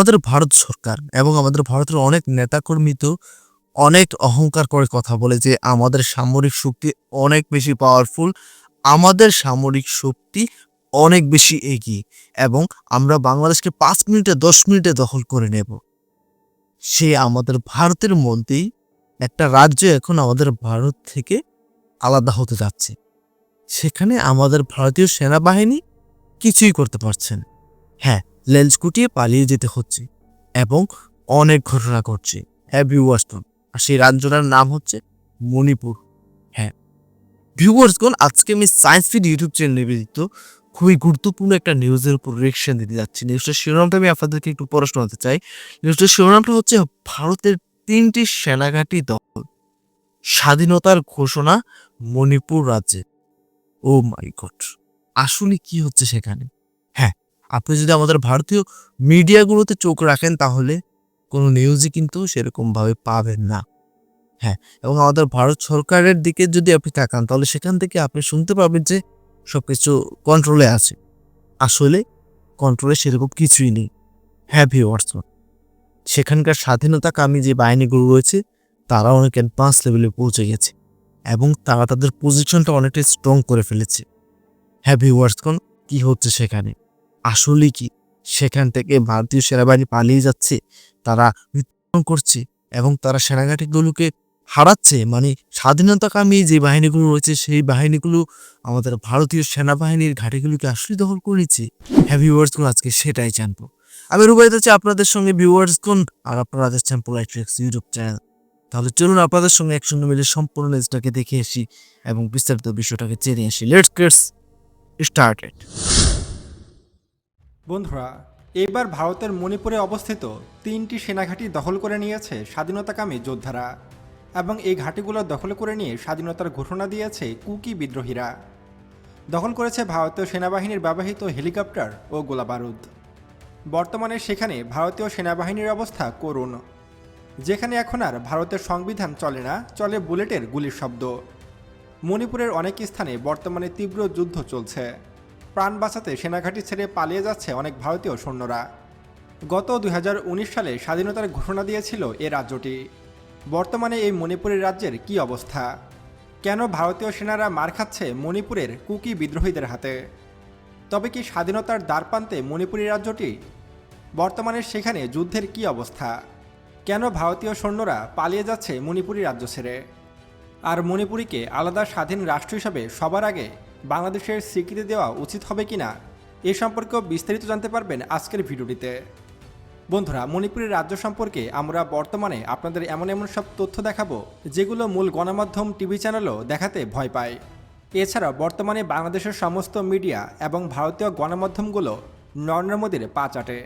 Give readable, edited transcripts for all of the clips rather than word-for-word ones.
আমাদের ভারত সরকার এবং আমাদের ভারতের অনেক নেতাকর্মী তো অনেক অহংকার করে কথা বলে যে আমাদের সামরিক শক্তি অনেক বেশি পাওয়ারফুল, আমাদের সামরিক শক্তি অনেক বেশি এগিয়ে এবং আমরা বাংলাদেশকে ৫ মিনিটে ১০ মিনিটে দখল করে নেব। সে আমাদের ভারতের মধ্যেই একটা রাজ্য এখন আমাদের ভারত থেকে আলাদা হতে যাচ্ছে। সেখানে আমাদের ভারতীয় সেনাবাহিনী কিছুই করতে পারছে না। হ্যাঁ, লেন্স গুটিয়ে পালিয়ে যেতে হচ্ছে এবং অনেক ঘটনা ঘটছে। হ্যাঁ ভিউয়ার্সগণ, আর সেই রাজ্যটার নাম হচ্ছে মণিপুর। হ্যাঁ ভিউয়ার্সগণ, আজকে আমি সায়েন্স ফিড ইউটিউব চ্যানেলে নিবেদিত খুবই গুরুত্বপূর্ণ একটা নিউজের উপর রিয়েকশন দিতে যাচ্ছি। নিউজটার শিরোনামটা আমি আপনাদেরকে একটু পড়ে শোনাতে চাই। নিউজটার শিরোনামটা হচ্ছে ভারতের ৩টি সেনাঘাঁটি দখল, স্বাধীনতার ঘোষণা মণিপুর রাজ্যে। ও মাই গড, আসলে কি হচ্ছে সেখানে? হ্যাঁ, আপনি যদি আমাদের ভারতীয় মিডিয়াগুলোতে চোখ রাখেন তাহলে কোনো নিউজই কিন্তু সেরকমভাবে পাবেন না। হ্যাঁ, এবং আমাদের ভারত সরকারের দিকে যদি আপনি তাকান তাহলে সেখান থেকে আপনি শুনতে পাবেন যে সবকিছু কন্ট্রোলে আছে। আসলে কন্ট্রোলে সেরকম কিছুই নেই। হ্যাঁ ভিউয়ার্স, সেখানকার স্বাধীনতাকামী যে বাহিনীগুলো রয়েছে তারা অনেক অ্যাডভান্স লেভেলে পৌঁছে গেছে এবং তারা তাদের পজিশনটা অনেকটাই স্ট্রং করে ফেলেছে। হ্যাঁ ভিউয়ার্সগণ, কি হচ্ছে সেখানে? আসলে কি সেখান থেকে ভারতীয় সেনাবাহিনী পালিয়ে যাচ্ছে, তারা মৃত্যুবরণ করছে এবং তারা সেনাঘাঁটিগুলোকে হারাচ্ছে? মানে স্বাধীনতাকামী যে বাহিনীগুলো রয়েছে সেই বাহিনীগুলো আমাদের ভারতীয় সেনাবাহিনীর ঘাঁটিগুলোকে আসলে দখল করে নিচ্ছে। হ্যাঁ ভিউয়ার্সগণ, আজকে সেটাই জানবো। আমি রুবাইত আছি আপনাদের সঙ্গে ভিউয়ার্সগণ, আর আপনারা দেখছেন পোলাইট ট্রিক্স ইউটিউব চ্যানেল। তাহলে চলুন আপনাদের সঙ্গে একসঙ্গে মিলে সম্পূর্ণ নিউজটাকে দেখে আসি এবং বিস্তারিত বিষয়টাকে জেনে আসি। Let's get started. বন্ধুরা, এবার ভারতের মণিপুরে অবস্থিত ৩টি সেনাঘাঁটি দখল করে নিয়েছে স্বাধীনতাকামী যোদ্ধারা এবং এই ঘাঁটিগুলো দখল করে নিয়ে স্বাধীনতার ঘোষণা দিয়েছে কুকি বিদ্রোহীরা। দখল করেছে ভারতীয় সেনাবাহিনীর ব্যবহৃত হেলিকপ্টার ও গোলাবারুদ। বর্তমানে সেখানে ভারতীয় সেনাবাহিনীর অবস্থা করুণ, যেখানে এখন আর ভারতের সংবিধান চলে না, চলে বুলেটের গুলির শব্দ। মণিপুরের অনেক স্থানে বর্তমানে তীব্র যুদ্ধ চলছে। প্রাণ বাঁচাতে সেনাঘাঁটি ছেড়ে পালিয়ে যাচ্ছে অনেক ভারতীয় সৈন্যরা। গত ২০১৯ সালে স্বাধীনতার ঘোষণা দিয়েছিল এ রাজ্যটি। বর্তমানে এই মণিপুরের রাজ্যের কি অবস্থা? কেন ভারতীয় সেনারা মার খাচ্ছে মণিপুরের কুকি বিদ্রোহীদের হাতে? তবে কি স্বাধীনতার দ্বারপ্রান্তে মণিপুরী রাজ্যটি? বর্তমানে সেখানে যুদ্ধের কি অবস্থা? কেন ভারতীয় সৈন্যরা পালিয়ে যাচ্ছে মণিপুরী রাজ্য ছেড়ে? আর মণিপুরীকে আলাদা স্বাধীন রাষ্ট্র হিসাবে সবার আগে বাংলাদেশের স্বীকৃতি দেওয়া উচিত হবে কিনা এ সম্পর্কেও বিস্তারিত জানতে পারবেন আজকের ভিডিওটিতে। বন্ধুরা, মণিপুরের রাজ্য সম্পর্কে আমরা বর্তমানে আপনাদের এমন এমন সব তথ্য দেখাবো যেগুলো মূল গণমাধ্যম টিভি চ্যানেলও দেখাতে ভয় পায়। এছাড়াও বর্তমানে বাংলাদেশের সমস্ত মিডিয়া এবং ভারতীয় গণমাধ্যমগুলো নরেন্দ্র মোদীর পা চাটে,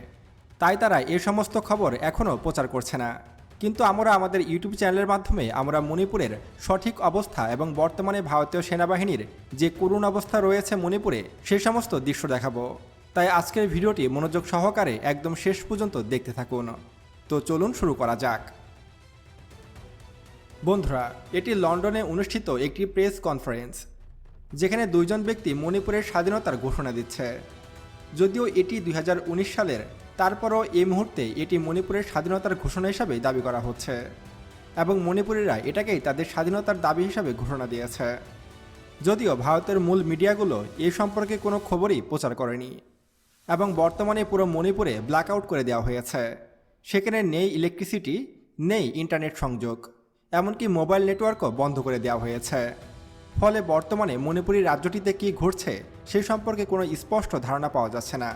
তাই তারা এ সমস্ত খবর এখনও প্রচার করছে না। কিন্তু আমরা আমাদের ইউটিউব চ্যানেলের মাধ্যমে আমরা মণিপুরের সঠিক অবস্থা এবং বর্তমানে ভারতীয় সেনাবাহিনীর যে করুণ অবস্থা রয়েছে মণিপুরে সে সমস্ত দৃশ্য দেখাবো। তাই আজকের ভিডিওটি মনোযোগ সহকারে একদম শেষ পর্যন্ত দেখতে থাকুন। তো চলুন শুরু করা যাক। বন্ধুরা, এটি লন্ডনে অনুষ্ঠিত একটি প্রেস কনফারেন্স, যেখানে দুইজন ব্যক্তি মণিপুরের স্বাধীনতার ঘোষণা দিচ্ছে। যদিও এটি ২০১৯ সালের, তারপরও এই মুহূর্তে এটি মণিপুরের স্বাধীনতার ঘোষণা হিসাবে দাবি করা হচ্ছে এবং মণিপুরীরা এটাকেই তাদের স্বাধীনতার দাবি হিসাবে ঘোষণা দিয়েছে। যদিও ভারতের মূল মিডিয়াগুলো এই সম্পর্কে কোনো খবরই প্রচার করেনি এবং বর্তমানে পুরো মণিপুরে ব্ল্যাকআউট করে দেওয়া হয়েছে। সেখানে নেই ইলেকট্রিসিটি, নেই ইন্টারনেট সংযোগ, এমনকি মোবাইল নেটওয়ার্কও বন্ধ করে দেওয়া হয়েছে। ফলে বর্তমানে মণিপুরী রাজ্যটিতে কী ঘটছে সে সম্পর্কে কোনো স্পষ্ট ধারণা পাওয়া যাচ্ছে না।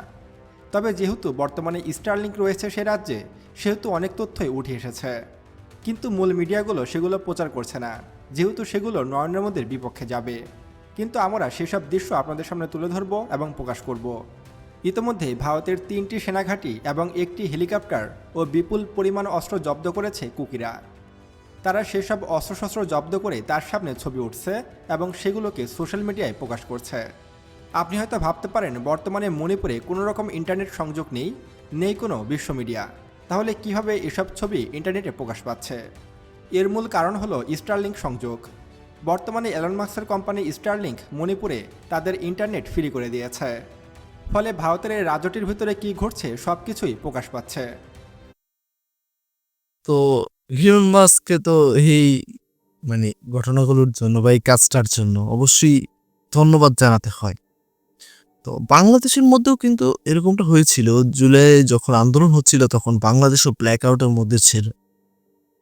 তবে যেহেতু বর্তমানে স্টারলিংক রয়েছে সে রাজ্যে, সেহেতু অনেক তথ্যই উঠে এসেছে, কিন্তু মূল মিডিয়াগুলো সেগুলো প্রচার করছে না, যেহেতু সেগুলো নরেন্দ্র মোদীর বিপক্ষে যাবে। কিন্তু আমরা সেসব দৃশ্য আপনাদের সামনে তুলে ধরব এবং প্রকাশ করব। ইতিমধ্যে ভারতের ৩টি সেনাঘাঁটি এবং একটি হেলিকপ্টার ও বিপুল পরিমাণ অস্ত্র জব্দ করেছে কুকিরা। তারা সেসব অস্ত্রশস্ত্র জব্দ করে তার সামনে ছবি উঠছে এবং সেগুলোকে সোশ্যাল মিডিয়ায় প্রকাশ করছে। আপনি হয়তো ভাবতে পারেন বর্তমানে মণিপুরে কোনো রকম ইন্টারনেট সংযোগ নেই কোনো বিশ্ব মিডিয়া, তাহলে কিভাবে এসব ছবি ইন্টারনেটে প্রকাশ পাচ্ছে? এর মূল কারণ হলো স্টারলিংক সংযোগ। বর্তমানে এলন মাস্কের কোম্পানি স্টারলিংক মণিপুরে তাদের ইন্টারনেট ফ্রি করে দিয়েছে। ফলে ভারতের এই রাজ্যটির ভিতরে কী ঘটছে সব কিছুই প্রকাশ পাচ্ছে। তো ইলন মাস্ককে তো এই মানে ঘটনাগুলোর জন্য বা এই কাজটার জন্য অবশ্যই ধন্যবাদ জানাতে হয়। তো বাংলাদেশের মধ্যেও কিন্তু এরকমটা হয়েছিল। জুলাই যখন আন্দোলন হচ্ছিল তখন বাংলাদেশও ব্ল্যাক আউটের মধ্যে ছিল।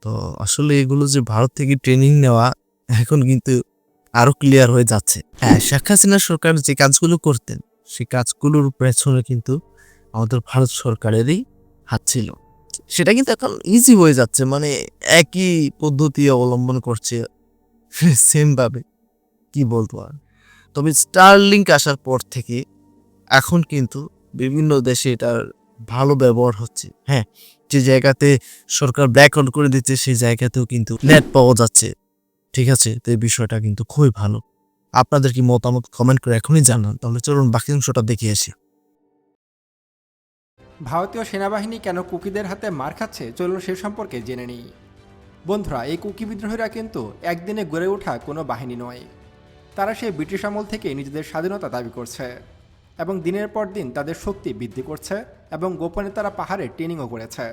তো আসলে এগুলো যে ভারত থেকে ট্রেনিং নেওয়া এখন কিন্তু আরো ক্লিয়ার হয়ে যাচ্ছে। হ্যাঁ, শেখ হাসিনা সরকার যে কাজগুলো করতেন সেই কাজগুলোর পেছনে কিন্তু আমাদের ভারত সরকারেরই হাত ছিল। সেটা কিন্তু এখন ইজি হয়ে যাচ্ছে, মানে একই পদ্ধতি অবলম্বন করছে সেম ভাবে, কি বলবো আর। তবে স্টারলিংক আসার পর থেকে এখন কিন্তু বিভিন্ন দেশে এটার ভালো ব্যবহার হচ্ছে। হ্যাঁ, যে জায়গাতে সরকার ব্ল্যাক আউট করে দিচ্ছে সেই জায়গাতেও কিন্তু নেট পাওয়া যাচ্ছে। ঠিক আছে, তো এই বিষয়টা কিন্তু খুবই ভালো। আপনাদের কি মতামত কমেন্ট করে এখনই জানান। তাহলে চলুন বাকি অংশটা দেখে আসি। ভারতীয় সেনাবাহিনী কেন কুকিদের হাতে মার খাচ্ছে চলুন সে সম্পর্কে জেনে নিই। বন্ধুরা, এই কুকি বিদ্রোহীরা কিন্তু একদিনে গড়ে ওঠা কোনো বাহিনী নয়। তারা সেই ব্রিটিশ আমল থেকে নিজেদের স্বাধীনতা দাবি করছে এবং দিনের পর দিন তাদের শক্তি বৃদ্ধি করছে এবং গোপনে তারা পাহাড়ে ট্রেনিংও করেছে।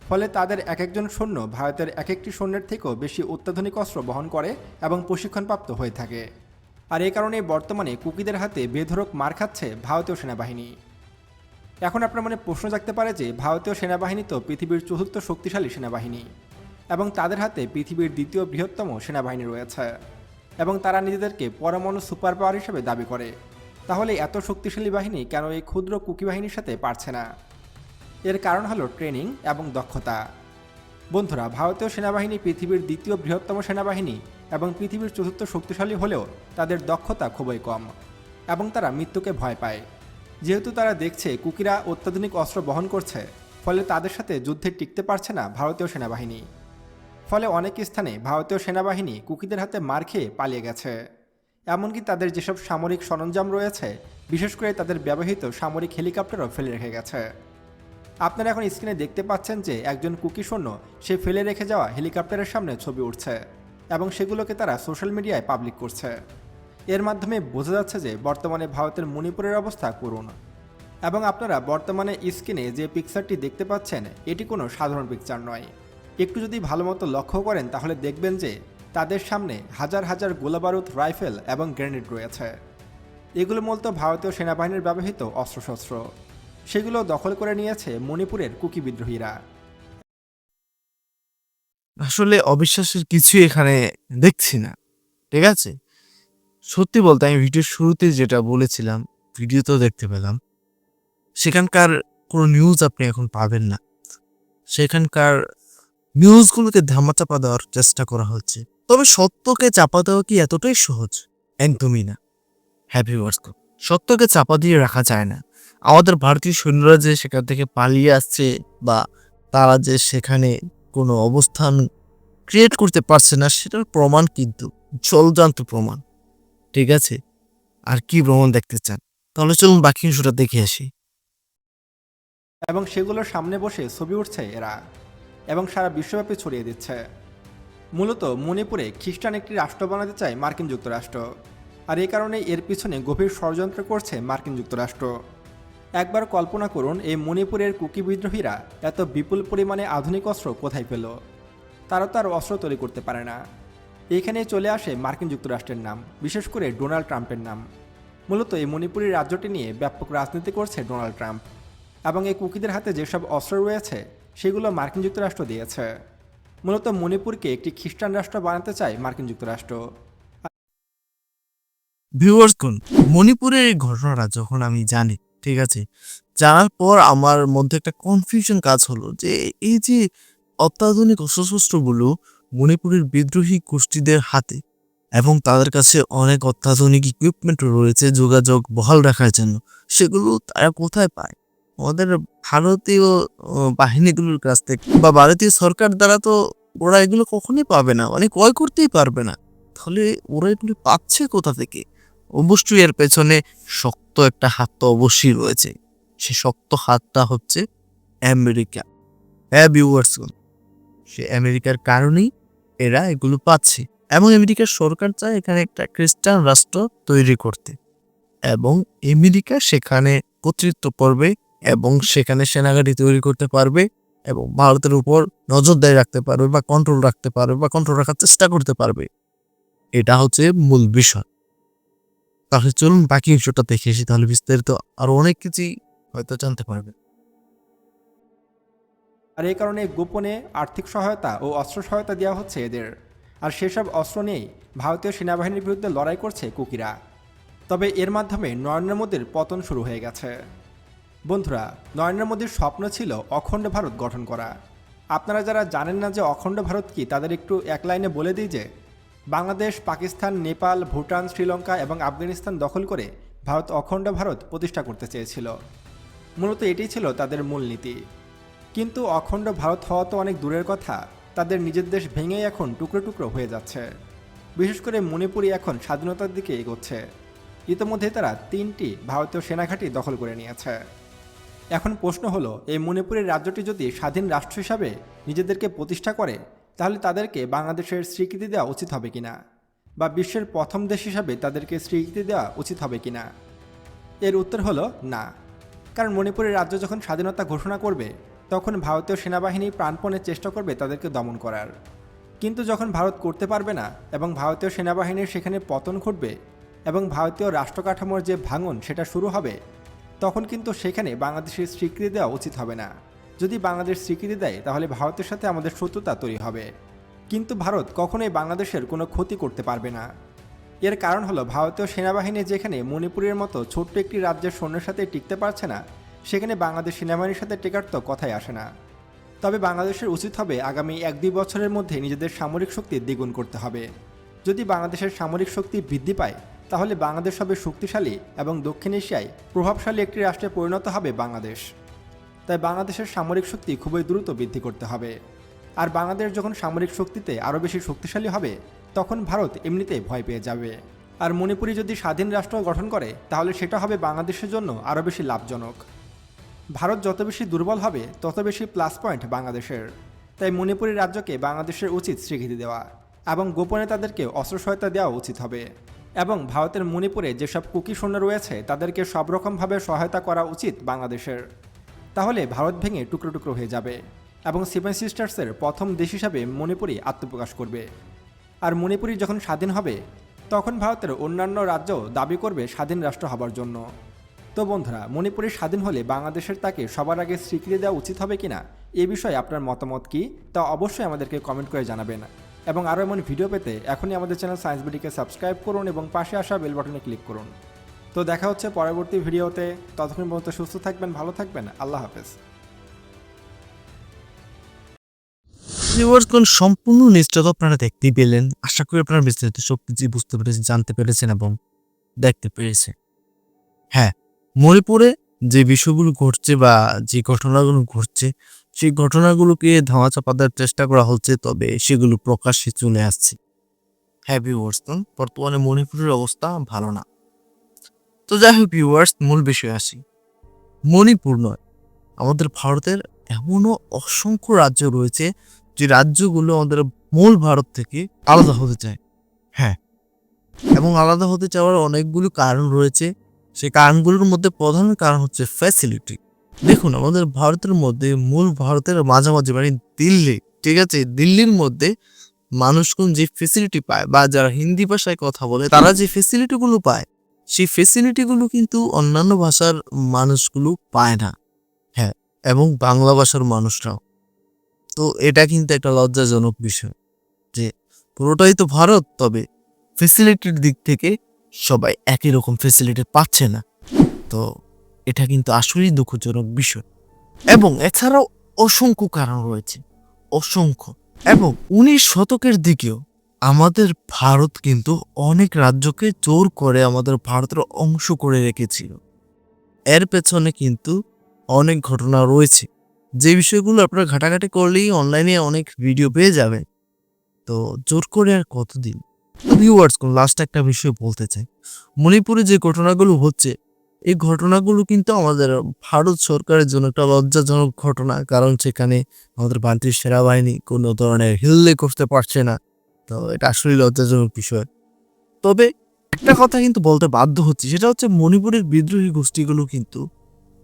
ফলে তাদের এক একজন সৈন্য ভারতের এক একটি সৈন্যের থেকেও বেশি অত্যাধুনিক অস্ত্র বহন করে এবং প্রশিক্ষণপ্রাপ্ত হয়ে থাকে। আর এই কারণেই বর্তমানে কুকিদের হাতে বেধড়ক মার খাচ্ছে ভারতীয় সেনাবাহিনী। এখন আপনার মনে প্রশ্ন জাগতে পারে যে ভারতীয় সেনাবাহিনী তো পৃথিবীর চতুর্থ শক্তিশালী সেনাবাহিনী এবং তাদের হাতে পৃথিবীর দ্বিতীয় বৃহত্তম সেনাবাহিনী রয়েছে এবং তারা নিজেদেরকে পরমাণু সুপার পাওয়ার হিসেবে দাবি করে। তাহলে এত শক্তিশালী বাহিনী কেন এই ক্ষুদ্র কুকি বাহিনীর সাথে পারছে না? এর কারণ হলো ট্রেনিং এবং দক্ষতা। বন্ধুরা, ভারতীয় সেনাবাহিনী পৃথিবীর দ্বিতীয় বৃহত্তম সেনাবাহিনী এবং পৃথিবীর চতুর্থ শক্তিশালী হলেও তাদের দক্ষতা খুবই কম এবং তারা মৃত্যুকে ভয় পায়। যেহেতু তারা দেখছে কুকিরা অত্যাধুনিক অস্ত্র বহন করছে, ফলে তাদের সাথে যুদ্ধে টিকতে পারছে না ভারতীয় সেনাবাহিনী। ফলে অনেক স্থানে ভারতীয় সেনাবাহিনী কুকিদের হাতে মার খেয়ে পালিয়ে গেছে। এমনকি তাদের যেসব সামরিক সরঞ্জাম রয়েছে, বিশেষ করে তাদের ব্যবহৃত সামরিক হেলিকপ্টারও ফেলে রেখে গেছে। আপনারা এখন স্ক্রিনে দেখতে পাচ্ছেন যে একজন কুকি সৈন্য সে ফেলে রেখে যাওয়া হেলিকপ্টারের সামনে ছবি উঠছে এবং সেগুলোকে তারা সোশ্যাল মিডিয়ায় পাবলিক করছে। এর মাধ্যমে বোঝা যাচ্ছে যে বর্তমানে ভারতের মণিপুরের অবস্থা করুণ। এবং আপনারা বর্তমানে স্ক্রিনে যে পিকচারটি দেখতে পাচ্ছেন এটি কোনো সাধারণ পিকচার নয়। একটু যদি ভালো মতো লক্ষ্য করেন তাহলে দেখবেন যে তাদের সামনে হাজার হাজার গোলাবারুদ, রাইফেল এবং গ্রেনেড রয়েছে। এগুলো মূলত ভারতীয় সেনাবাহিনীর ব্যবহৃত অস্ত্রশস্ত্র। সেগুলো দখল করে নিয়েছে মণিপুরের কুকি বিদ্রোহীরা। আসলে অবিশ্বাসের কিছু এখানে দেখছি না। ঠিক আছে, সত্যি বলতে আমি ভিডিওর শুরুতে যেটা বলেছিলাম, ভিডিওতেও দেখতে পেলাম, সেখানকার কোনো নিউজ আপনি এখন পাবেন না। সেখানকার নিউজগুলোকে ধামাচাপা দেওয়ার চেষ্টা করা হচ্ছে। তবে সত্যকে চাপা দেওয়া কি এতটাই সহজ? একদমই না। হ্যাপি ওয়ার্স, সত্যকে চাপা দিয়ে রাখা যায় না। আমাদের ভারতীয় সৈন্যরা যে সেখান থেকে পালিয়ে আসছে বা তারা যে সেখানে কোনো অবস্থান ক্রিয়েট করতে পারছে না, সেটার প্রমাণ কিন্তু জলজান্ত প্রমাণ। ঠিক আছে, আর কি প্রমাণ দেখতে চান? তাহলে চলুন বাকি অংশটা দেখে আসি। এবং সেগুলোর সামনে বসে ছবি উঠছে এরা এবং সারা বিশ্বব্যাপী ছড়িয়ে দিচ্ছে। মূলত মণিপুরে খ্রিস্টান একটি রাষ্ট্র বানাতে চায় মার্কিন যুক্তরাষ্ট্র, আর এই কারণে এর পিছনে গভীর ষড়যন্ত্র করছে মার্কিন যুক্তরাষ্ট্র। একবার কল্পনা করুন, এই মণিপুরের কুকি বিদ্রোহীরা এত বিপুল পরিমাণে আধুনিক অস্ত্র কোথায় পেল? তারা তো আর অস্ত্র তৈরি করতে পারে না। এইখানেই চলে আসে মার্কিন যুক্তরাষ্ট্রের নাম, বিশেষ করে ডোনাল্ড ট্রাম্পের নাম। মূলত এই মণিপুরী রাজ্যটি নিয়ে ব্যাপক রাজনীতি করছে ডোনাল্ড ট্রাম্প এবং এই কুকিদের হাতে যেসব অস্ত্র রয়েছে সেগুলো মার্কিন যুক্তরাষ্ট্র দিয়েছে। মূলত মণিপুরকে একটি খ্রিস্টান রাষ্ট্র বানাতে চায় মার্কিন যুক্তরাষ্ট্র। ভিউয়ার্স কোন মণিপুরের এই ঘটনাটা যখন আমি জানি, ঠিক আছে, জানার পর আমার মধ্যে একটা কনফিউশন কাজ হলো যে এই যে অত্যাধুনিক অস্ত্রশস্ত্রগুলো মণিপুরের বিদ্রোহী গোষ্ঠীদের হাতে এবং তাদের কাছে অনেক অত্যাধুনিক ইকুইপমেন্ট রয়েছে যোগাযোগ বহাল রাখার জন্য, সেগুলো তারা কোথায় পায়? আমাদের ভারতীয় বাহিনীগুলোর কাছ থেকে বা ভারতীয় সরকার দ্বারা তো ওরা এগুলো কখনোই পাবে না, মানে ক্রয় করতেই পারবে না। তাহলে ওরা এগুলো পাচ্ছে কোথা থেকে? অবশ্যই এর পেছনে শক্ত একটা হাত তো অবশ্যই রয়েছে। সে শক্ত হাতটা হচ্ছে আমেরিকা। হ্যাঁ ভিউয়ার্স, সে আমেরিকার কারণেই এরা এগুলো পাচ্ছে এবং আমেরিকার সরকার চায় এখানে একটা খ্রিস্টান রাষ্ট্র তৈরি করতে এবং আমেরিকা সেখানে কর্তৃত্ব করবে এবং সেখানে সেনাঘাঁটি তৈরি করতে পারবে এবং ভারতের উপর নজরদারি রাখতে পারবে বা কন্ট্রোল রাখতে পারবে বা কন্ট্রোল রাখার চেষ্টা করতে পারবে। এটা হচ্ছে মূল বিষয়। তাহলে চলুন বাকি বিষয়টা দেখে আসি, তাহলে বিস্তারিত আরো অনেক কিছুই হয়তো জানতে পারবে। আর এই কারণে গোপনে আর্থিক সহায়তা ও অস্ত্র সহায়তা দেওয়া হচ্ছে এদের। আর সেসব অস্ত্র নিয়েই ভারতীয় সেনাবাহিনীর বিরুদ্ধে লড়াই করছে কুকিরা। তবে এর মাধ্যমে নরেন্দ্র মোদীর পতন শুরু হয়ে গেছে। বন্ধুরা, নরেন্দ্র মোদীর স্বপ্ন ছিল অখণ্ড ভারত গঠন করা। আপনারা যারা জানেন না যে অখণ্ড ভারত কি, তাদের একটু এক লাইনে বলে দিই যে বাংলাদেশ, পাকিস্তান, নেপাল, ভুটান, শ্রীলঙ্কা এবং আফগানিস্তান দখল করে ভারত অখণ্ড ভারত প্রতিষ্ঠা করতে চেয়েছিল। মূলত এটাই ছিল তাদের মূলনীতি। কিন্তু অখণ্ড ভারত হওয়া তো অনেক দূরের কথা, তাদের নিজের দেশ ভেঙেই এখন টুকরো টুকরো হয়ে যাচ্ছে। বিশেষ করে মণিপুরই এখন স্বাধীনতার দিকে এগোচ্ছে। ইতোমধ্যে তারা 3টি ভারতীয় সেনাঘাঁটি দখল করে নিয়েছে। এখন প্রশ্ন হলো, এই মণিপুরের রাজ্যটি যদি স্বাধীন রাষ্ট্র হিসাবে নিজেদেরকে প্রতিষ্ঠা করে, তাহলে তাদেরকে বাংলাদেশের স্বীকৃতি দেওয়া উচিত হবে কিনা, বা বিশ্বের প্রথম দেশ হিসাবে তাদেরকে স্বীকৃতি দেওয়া উচিত হবে কিনা? এর উত্তর হলো না। কারণ মণিপুরের রাজ্য যখন স্বাধীনতা ঘোষণা করবে, তখন ভারতীয় সেনাবাহিনী প্রাণপণে চেষ্টা করবে তাদেরকে দমন করার। কিন্তু যখন ভারত করতে পারবে না এবং ভারতীয় সেনাবাহিনীর সেখানে পতন ঘটবে এবং ভারতীয় রাষ্ট্রকাঠামোর যে ভাঙন সেটা শুরু হবে, তখন কিন্তু সেখানে বাংলাদেশের স্বীকৃতি দেওয়া উচিত হবে না। যদি বাংলাদেশ স্বীকৃতি দেয়, তাহলে ভারতের সাথে আমাদের শত্রুতা তৈরি হবে। কিন্তু ভারত কখনোই বাংলাদেশের কোনো ক্ষতি করতে পারবে না। এর কারণ হলো, ভারতীয় সেনাবাহিনী যেখানে মণিপুরের মতো ছোট্ট একটি রাজ্যের সৈন্যের সাথে টিকতে পারছে না, সেখানে বাংলাদেশ সেনাবাহিনীর সাথে টেকার তো কথাই আসে না। তবে বাংলাদেশের উচিত হবে আগামী 1-2 বছরের মধ্যে নিজেদের সামরিক শক্তি দ্বিগুণ করতে হবে। যদি বাংলাদেশের সামরিক শক্তি বৃদ্ধি পায়, তাহলে বাংলাদেশ হবে শক্তিশালী এবং দক্ষিণ এশিয়ায় প্রভাবশালী একটি রাষ্ট্রে পরিণত হবে বাংলাদেশ। তাই বাংলাদেশের সামরিক শক্তি খুবই দ্রুত বৃদ্ধি করতে হবে। আর বাংলাদেশ যখন সামরিক শক্তিতে আরও বেশি শক্তিশালী হবে, তখন ভারত এমনিতেই ভয় পেয়ে যাবে। আর মণিপুরি যদি স্বাধীন রাষ্ট্র গঠন করে, তাহলে সেটা হবে বাংলাদেশের জন্য আরও বেশি লাভজনক। ভারত যত বেশি দুর্বল হবে, তত বেশি প্লাস পয়েন্ট বাংলাদেশের। তাই মণিপুরি রাজ্যকে বাংলাদেশের উচিত স্বীকৃতি দেওয়া এবং গোপনে তাদেরকে অস্ত্র সহায়তা দেওয়া উচিত হবে। এবং ভারতের মণিপুরে যেসব কুকি সৈন্য রয়েছে, তাদেরকে সব রকমভাবে সহায়তা করা উচিত বাংলাদেশের। তাহলে ভারত ভেঙে টুকরো টুকরো হয়ে যাবে এবং সেভেন সিস্টার্সের প্রথম দেশ হিসাবে মণিপুরি আত্মপ্রকাশ করবে। আর মণিপুরি যখন স্বাধীন হবে, তখন ভারতের অন্যান্য রাজ্য দাবি করবে স্বাধীন রাষ্ট্র হবার জন্য। তো বন্ধুরা, মণিপুরি স্বাধীন হলে বাংলাদেশের তাকে সবার আগে স্বীকৃতি দেওয়া উচিত হবে কিনা, এ বিষয়ে আপনার মতামত কি, তা অবশ্যই আমাদেরকে কমেন্ট করে জানাবেন। এবং আরও এমন ভিডিও পেতে এখনই আমাদের চ্যানেল সায়েন্স বিডিকে সাবস্ক্রাইব করুন এবং পাশে আসা বেল বাটনে ক্লিক করুন। তো দেখা হচ্ছে পরবর্তী ভিডিওতে। ততক্ষণ পর্যন্ত সুস্থ থাকবেন, ভালো থাকবেন। আল্লাহ হাফেজ। ভিউয়ার্স, কোন সম্পূর্ণ নিশ্চয়তা আপনারা দেখতেই পেলেন। আশা করি আপনারা বিস্তারিত সবকিছু বুঝতে পেরেছেন, জানতে পেরেছেন এবং দেখতে পেরেছেন। হ্যাঁ, মণিপুরে যে বিষয়গুলো ঘটছে বা যে ঘটনাগুলো ঘটছে, সেই ঘটনাগুলোকে ধামাচাপা দেওয়ার চেষ্টা করা হচ্ছে, তবে সেগুলো প্রকাশ্যে চলে আসছে। হ্যাঁ ভিউয়ার্স, বর্তমানে মণিপুরের অবস্থা ভালো না। তো যাই হোক ভিউয়ার্স, মূল বিষয়ে আসি। মণিপুর নয়, আমাদের ভারতের এমনও অসংখ্য রাজ্য রয়েছে যে রাজ্যগুলো আমাদের মূল ভারত থেকে আলাদা হতে চায়। হ্যাঁ, এবং আলাদা হতে চাওয়ার অনেকগুলো কারণ রয়েছে। সেই কারণগুলোর মধ্যে প্রধান কারণ হচ্ছে ফ্যাসিলিটি। দেখুন, আমাদের ভারতের মধ্যে মূল ভারতের মাঝামাঝি মানে দিল্লি, ঠিক আছে, দিল্লির মধ্যে মানুষজন যে ফেসিলিটি পায় বা যারা হিন্দি ভাষায় কথা বলে তারা যে ফেসিলিটিগুলো পায়, সেই ফেসিলিটিগুলো কিন্তু অন্যান্য ভাষার মানুষগুলো পায় না। হ্যাঁ, এবং বাংলা ভাষার মানুষরাও। তো এটা কিন্তু একটা লজ্জাজনক বিষয় যে পুরোটাই তো ভারত, তবে ফেসিলিটির দিক থেকে সবাই একই রকম ফেসিলিটি পাচ্ছে না। তো এটা কিন্তু আসলেই দুঃখজনক বিষয়। এবং এছাড়াও অসংখ্য কারণ রয়েছে, অসংখ্য। এবং 19 শতকের দিকেও আমাদের ভারত কিন্তু অনেক রাজ্যকে জোর করে আমাদের ভারতের অংশ করে রেখেছিল। এর পেছনে কিন্তু অনেক ঘটনা রয়েছে, যে বিষয়গুলো আপনারা ঘাটাঘাটি করলেই অনলাইনে অনেক ভিডিও পেয়ে যাবেন। তো জোর করে আর কতদিন। ভিউয়ার্স, লাস্ট একটা বিষয় বলতে চাই। মণিপুরে যে ঘটনাগুলো হচ্ছে, এই ঘটনাগুলো কিন্তু আমাদের ভারত সরকারের জন্য একটা লজ্জাজনক ঘটনা। কারণ সেখানে আমাদের ভারতীয় সেনাবাহিনী কোনো ধরনের হিল্লে করতে পারছে না। তো এটা আসলে লজ্জাজনক বিষয়। তবে একটা কথা কিন্তু বলতে বাধ্য হচ্ছি, সেটা হচ্ছে মণিপুরের বিদ্রোহী গোষ্ঠীগুলো কিন্তু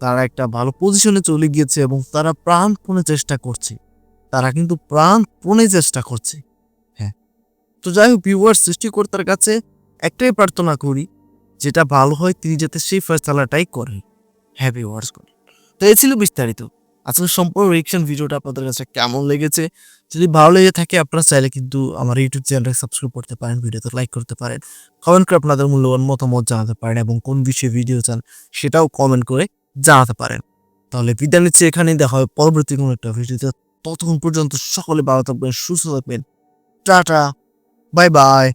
তারা একটা ভালো পজিশনে চলে গিয়েছে এবং তারা প্রাণপণে চেষ্টা করছে। তারা কিন্তু প্রাণপণে চেষ্টা করছে। হ্যাঁ, তো যাই হোক ভিউয়ার্স, সৃষ্টিকর্তার কাছে একটাই প্রার্থনা করি, যেটা ভালো হয় তিনি যাতে সেই ফয়সালাটাই করেন। হ্যাঁ ভিউয়ার্স, তো এই ছিল বিস্তারিত। আজকের সম্পূর্ণ রিঅ্যাকশন ভিডিওটা আপনাদের কাছে কেমন লেগেছে? যদি ভালো লেগে থাকে আপনারা চাইলে কিন্তু আমার ইউটিউব চ্যানেলটাকে সাবস্ক্রাইব করতে পারেন, ভিডিওতে লাইক করতে পারেন, কমেন্ট করে আপনাদের মূল্যবান মতামত জানাতে পারেন এবং কোন বিষয়ে ভিডিও চান সেটাও কমেন্ট করে জানাতে পারেন। তাহলে বিদায় নিচ্ছি এখানেই, দেখা হবে পরবর্তী কোনো একটা ভিডিওতে। ততক্ষণ পর্যন্ত সকলে ভালো থাকবেন, সুস্থ থাকবেন। Tata, bye bye.